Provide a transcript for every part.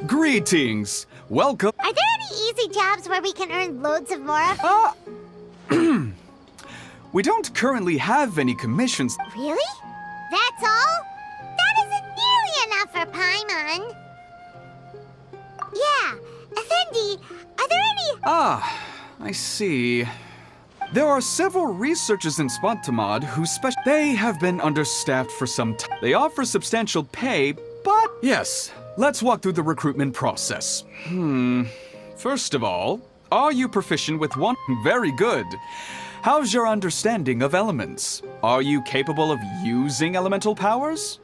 Greetings! Welcome. Are there any easy jobs where we can earn loads of more? We don't currently have any commissions. Really? That's all? That isn't nearly enough for Paimon. Yeah, Effendi, are there any... I see. There are several researchers in Spontamod who They have been understaffed for some time. They offer substantial pay, but... Yes, let's walk through the recruitment process. First of all, are you proficient with one? Very good. How's your understanding of elements? Are you capable of using elemental powers?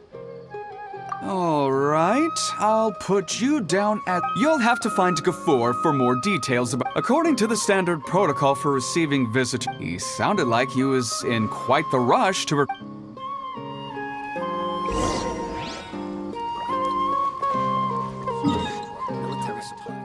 All right, I'll put you down at... You'll have to find Gafur for more details about... According to the standard protocol for receiving visitors, he sounded like he was in quite the rush to... Military supplies.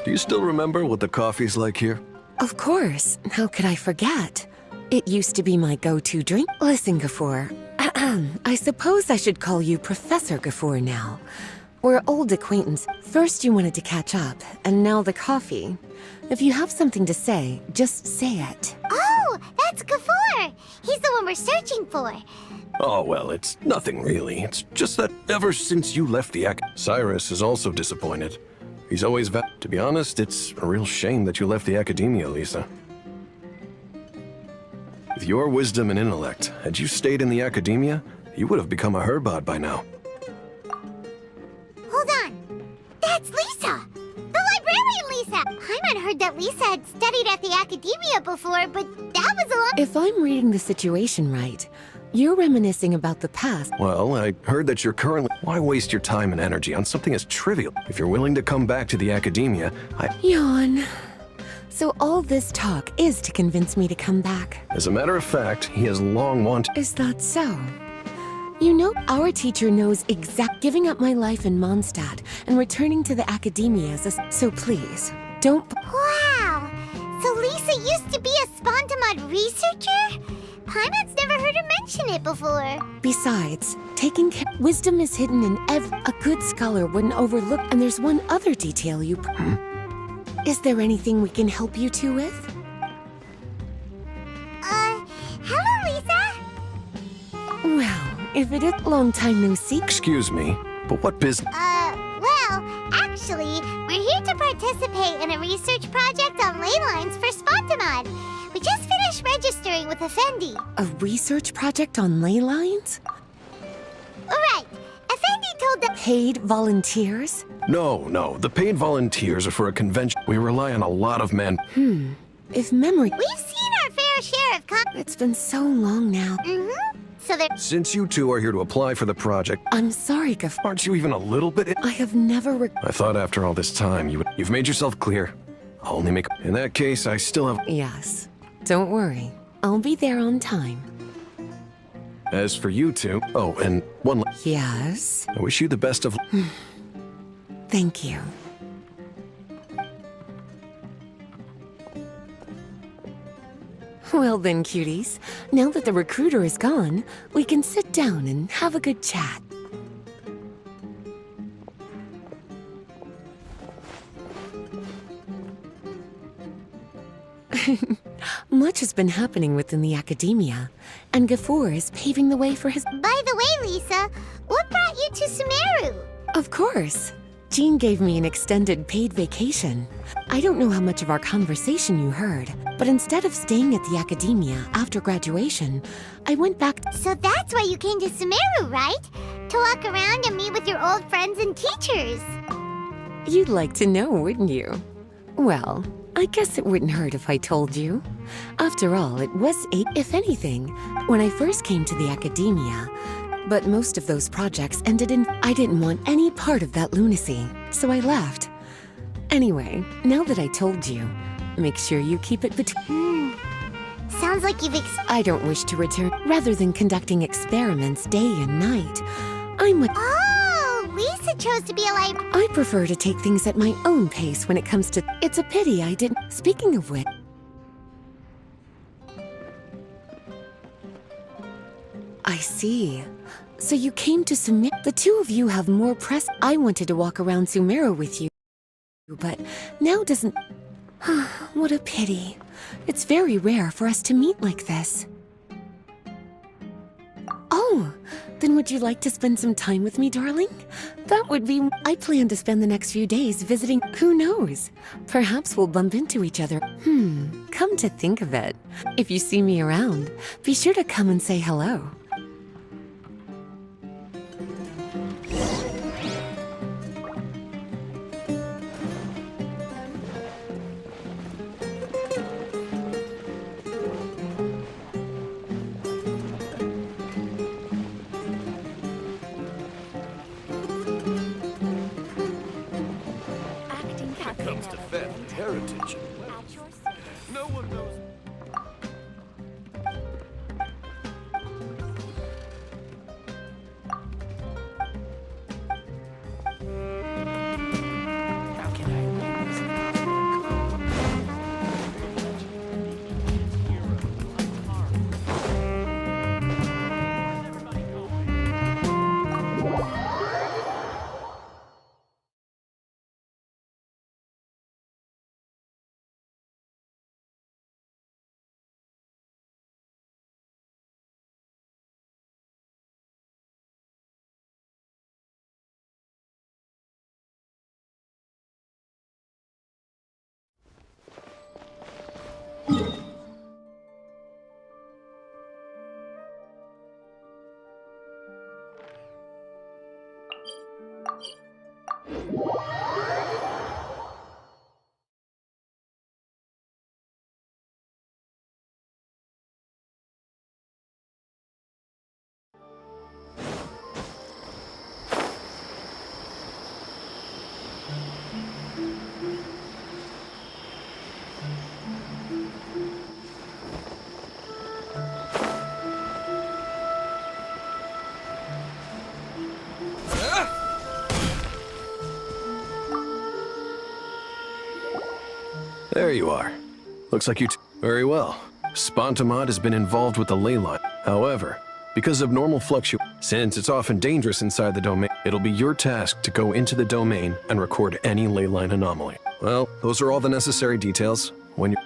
Do you still remember what the coffee's like here? Of course. How could I forget? It used to be my go-to drink. Listen, Gafur. I suppose I should call you Professor Gafur now. We're old acquaintance. First you wanted to catch up, and now the coffee. If you have something to say, just say it. Oh, that's Gafur! He's the one we're searching for. Oh, well, it's nothing really. It's just that ever since you left the Cyrus is also disappointed. He's always To be honest, it's a real shame that you left the academia, Lisa. With your wisdom and intellect, had you stayed in the academia, you would have become a Herbad by now. Hold on. That's Lisa! The librarian Lisa! Paimon heard that Lisa had studied at the academia before, but that was a long... If I'm reading the situation right, you're reminiscing about the past. Well, I heard that you're currently... Why waste your time and energy on something as trivial? If you're willing to come back to the academia, Yawn. So all this talk is to convince me to come back. As a matter of fact, he has long wanted... Is that so? You know, our teacher knows giving up my life in Mondstadt and returning to the academia is a... So please, don't... Wow! So Lisa used to be a Spontamod researcher? Paimon's never heard her mention it before. Besides, taking care... Wisdom is hidden in A good scholar wouldn't overlook... And there's one other detail you... Is there anything we can help you two with? Hello, Lisa? Well, if it is long time no see... Excuse me, but what business... Well, actually, we're here to participate in a research project on ley lines for Spontamod. We just finished registering with Effendi. A research project on ley lines? Right. Effendi told the... Paid volunteers? No, the paid volunteers are for a convention. We rely on a lot of men. If memory... We've seen our fair share of It's been so long now. So they're... Since you two are here to apply for the project, I'm sorry, Gaf... aren't you even a little bit... I have never... I thought after all this time, you've made yourself clear. I'll only make... In that case, I still have... Yes. Don't worry. I'll be there on time. As for you two... Oh, and one... Yes? I wish you the best of... Thank you. Well then, cuties, now that the recruiter is gone, we can sit down and have a good chat. Much has been happening within the academia, and Gafur is paving the way for his— By the way, Lisa, what brought you to Sumeru? Of course. Jean gave me an extended paid vacation. I don't know how much of our conversation you heard, but instead of staying at the academia after graduation, I went back— So that's why you came to Sumeru, right? To walk around and meet with your old friends and teachers. You'd like to know, wouldn't you? Well, I guess it wouldn't hurt if I told you. After all, it was if anything, when I first came to the academia. But most of those projects ended in— I didn't want any part of that lunacy, so I left. Anyway, now that I told you, make sure you keep it between— Sounds like you've I don't wish to return. Rather than conducting experiments day and night, I'm a— Oh, Lisa chose to be a librarian. I prefer to take things at my own pace when it comes to— It's a pity I didn't— Speaking of which— I see. So you came to submit— The two of you have more press— I wanted to walk around Sumeru with you, but now doesn't— What a pity. It's very rare for us to meet like this. Oh, then would you like to spend some time with me, darling? That would be— I plan to spend the next few days visiting— Who knows? Perhaps we'll bump into each other. Come to think of it, if you see me around, be sure to come and say hello. Comes to family heritage. No one knows. There you are. Looks like you very well. Spontamod has been involved with the ley line. However, because of normal since it's often dangerous inside the domain, it'll be your task to go into the domain and record any ley line anomaly. Well, those are all the necessary details. When you